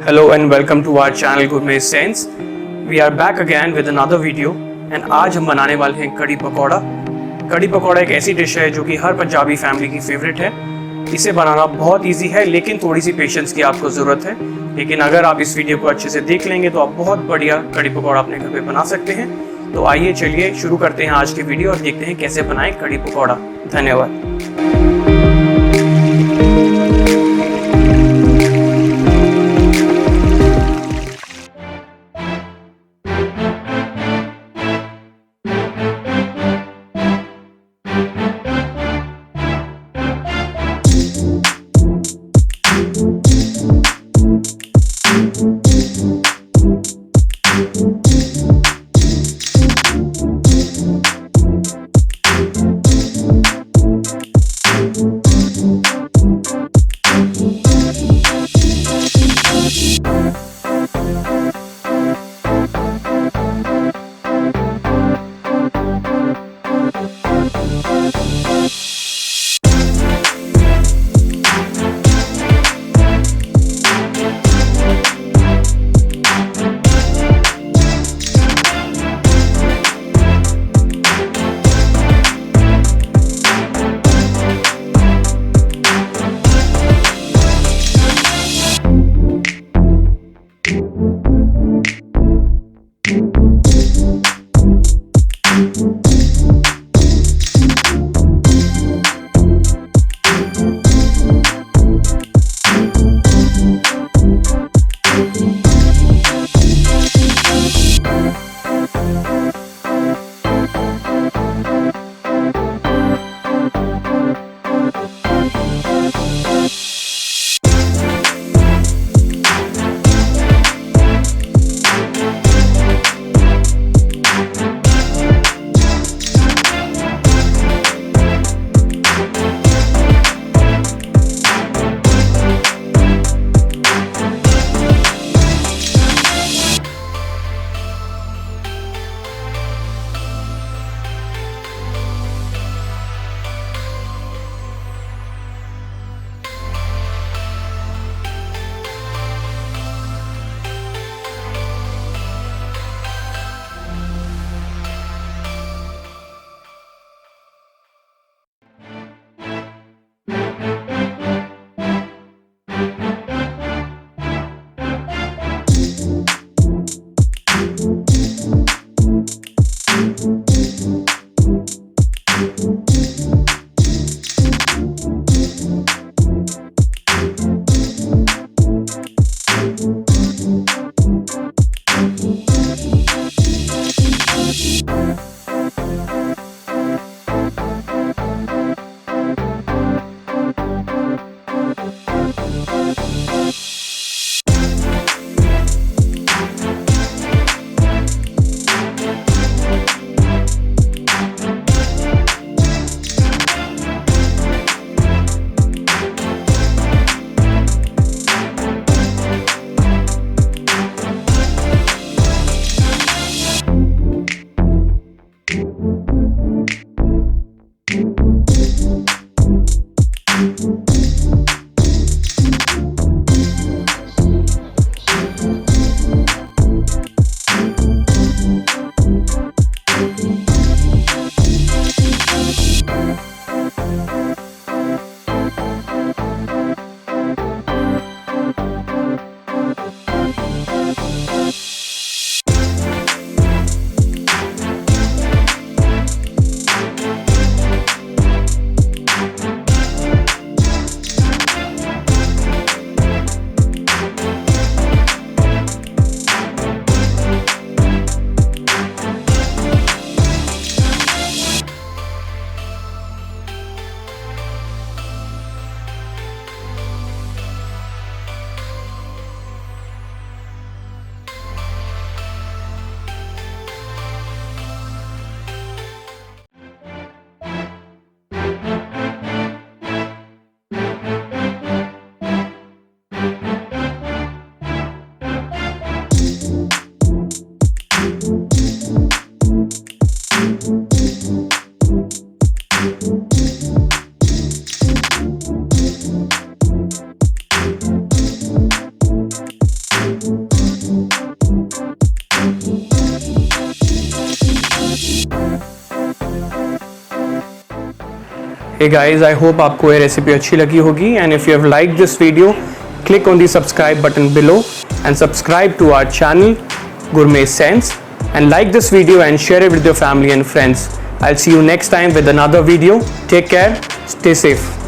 Hello and welcome to our channel Gourmet Sense. We are back again with another video and आज हम बनाने वाले हैं कड़ी पकौड़ा। कड़ी पकौड़ा एक ऐसी डिश है जो कि हर पंजाबी फैमिली की फेवरेट है। इसे बनाना बहुत इजी है लेकिन थोड़ी सी पेशेंस की आपको ज़रूरत है। लेकिन अगर आप इस वीडियो को अच्छे से देख लेंगे तो आप बहुत बढ़िया कड़ी पकौड़ा अपने घर पे बना सकते हैं। तो आइए चलिए शुरू करते हैं आज की वीडियो और देखते हैं कैसे बनाएं कड़ी पकौड़ा। धन्यवाद। Hey guys, I hope आपको ये रेसिपी अच्छी लगी होगी, and if you have liked this video, click on the subscribe button below and subscribe to our channel Gourmet Sense, and like this video and share it with your family and friends. I'll see you next time with another video. Take care, stay safe.